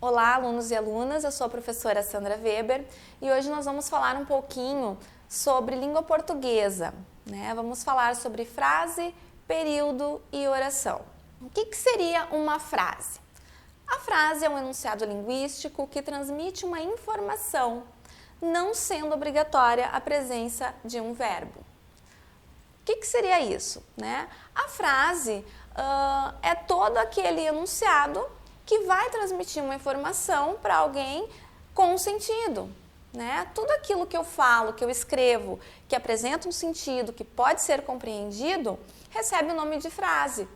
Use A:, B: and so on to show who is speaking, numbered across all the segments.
A: Olá, alunos e alunas, eu sou a professora Sandra Weber e hoje nós vamos falar um pouquinho sobre língua portuguesa, né? Vamos falar sobre frase, período e oração. O que seria uma frase? A frase é um enunciado linguístico que transmite uma informação, não sendo obrigatória a presença de um verbo. O que seria isso, né? A frase é todo aquele enunciado que vai transmitir uma informação para alguém com um sentido, né? Tudo aquilo que eu falo, que eu escrevo, que apresenta um sentido, que pode ser compreendido, recebe o nome de frase.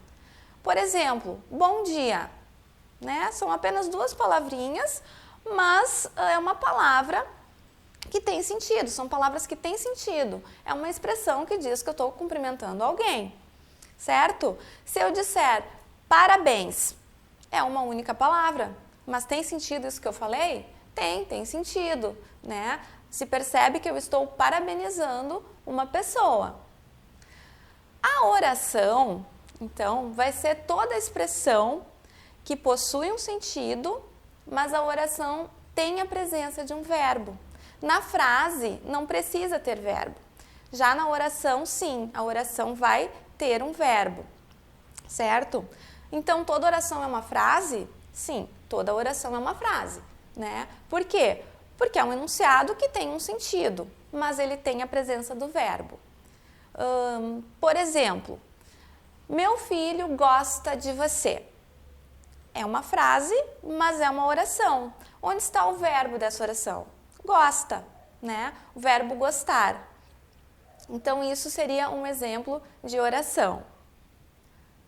A: Por exemplo, bom dia, né? São apenas duas palavrinhas, mas é uma palavra que tem sentido, são palavras que têm sentido. É uma expressão que diz que eu estou cumprimentando alguém, certo? Se eu disser parabéns, é uma única palavra, mas tem sentido isso que eu falei? Tem sentido, né? Se percebe que eu estou parabenizando uma pessoa. A oração, então, vai ser toda a expressão que possui um sentido, mas a oração tem a presença de um verbo. Na frase, não precisa ter verbo. Já na oração, sim, a oração vai ter um verbo, certo? Então, toda oração é uma frase? Sim, toda oração é uma frase, né? Por quê? Porque é um enunciado que tem um sentido, mas ele tem a presença do verbo. Por exemplo, meu filho gosta de você. É uma frase, mas é uma oração. Onde está o verbo dessa oração? Gosta, né? O verbo gostar. Então, isso seria um exemplo de oração.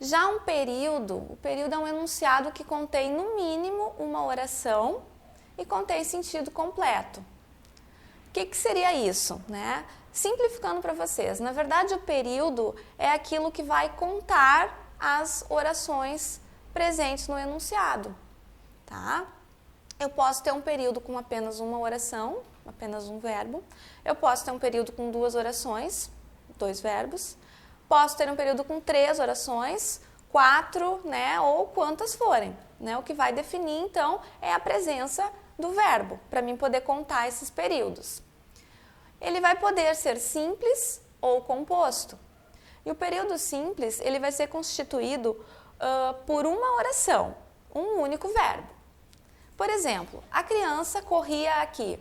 A: Já o período é um enunciado que contém, no mínimo, uma oração e contém sentido completo. O que seria isso, né? Simplificando para vocês, na verdade, o período é aquilo que vai contar as orações presentes no enunciado, tá? Eu posso ter um período com apenas uma oração, apenas um verbo. Eu posso ter um período com duas orações, dois verbos. Posso ter um período com 3 orações, 4, né, ou quantas forem, né? O que vai definir, então, é a presença do verbo, para mim poder contar esses períodos. Ele vai poder ser simples ou composto. E o período simples, ele vai ser constituído por uma oração, um único verbo. Por exemplo, a criança corria aqui.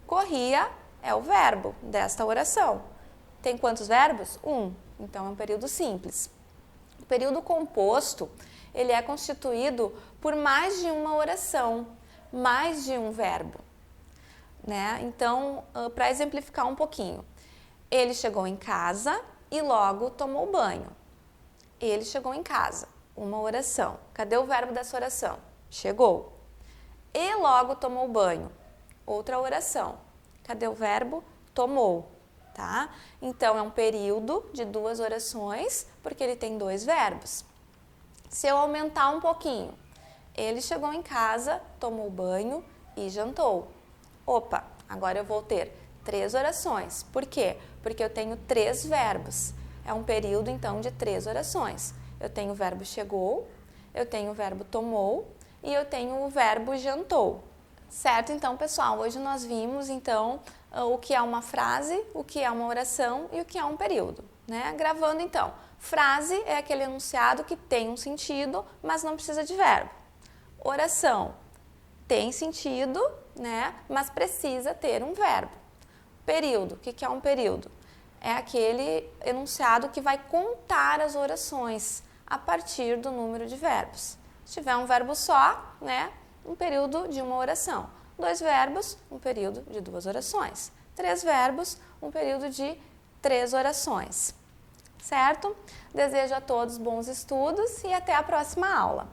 A: Corria é o verbo desta oração. Tem quantos verbos? 1. Então, é um período simples. O período composto, ele é constituído por mais de uma oração, mais de um verbo, né? Então, para exemplificar um pouquinho, ele chegou em casa e logo tomou banho. Ele chegou em casa, uma oração. Cadê o verbo dessa oração? Chegou. E logo tomou banho, outra oração. Cadê o verbo? Tomou. Tá? Então, é um período de 2 orações, porque ele tem 2 verbos. Se eu aumentar um pouquinho, ele chegou em casa, tomou banho e jantou. Opa, agora eu vou ter 3 orações. Por quê? Porque eu tenho 3 verbos. É um período, então, de 3 orações. Eu tenho o verbo chegou, eu tenho o verbo tomou e eu tenho o verbo jantou. Certo? Então, pessoal, hoje nós vimos, então, o que é uma frase, o que é uma oração e o que é um período, né? Gravando, então, frase é aquele enunciado que tem um sentido, mas não precisa de verbo. Oração tem sentido, né? Mas precisa ter um verbo. Período, o que é um período? É aquele enunciado que vai contar as orações a partir do número de verbos. Se tiver um verbo só, né? Um período de uma oração. 2 verbos, um período de 2 orações. 3 verbos, um período de 3 orações. Certo? Desejo a todos bons estudos e até a próxima aula.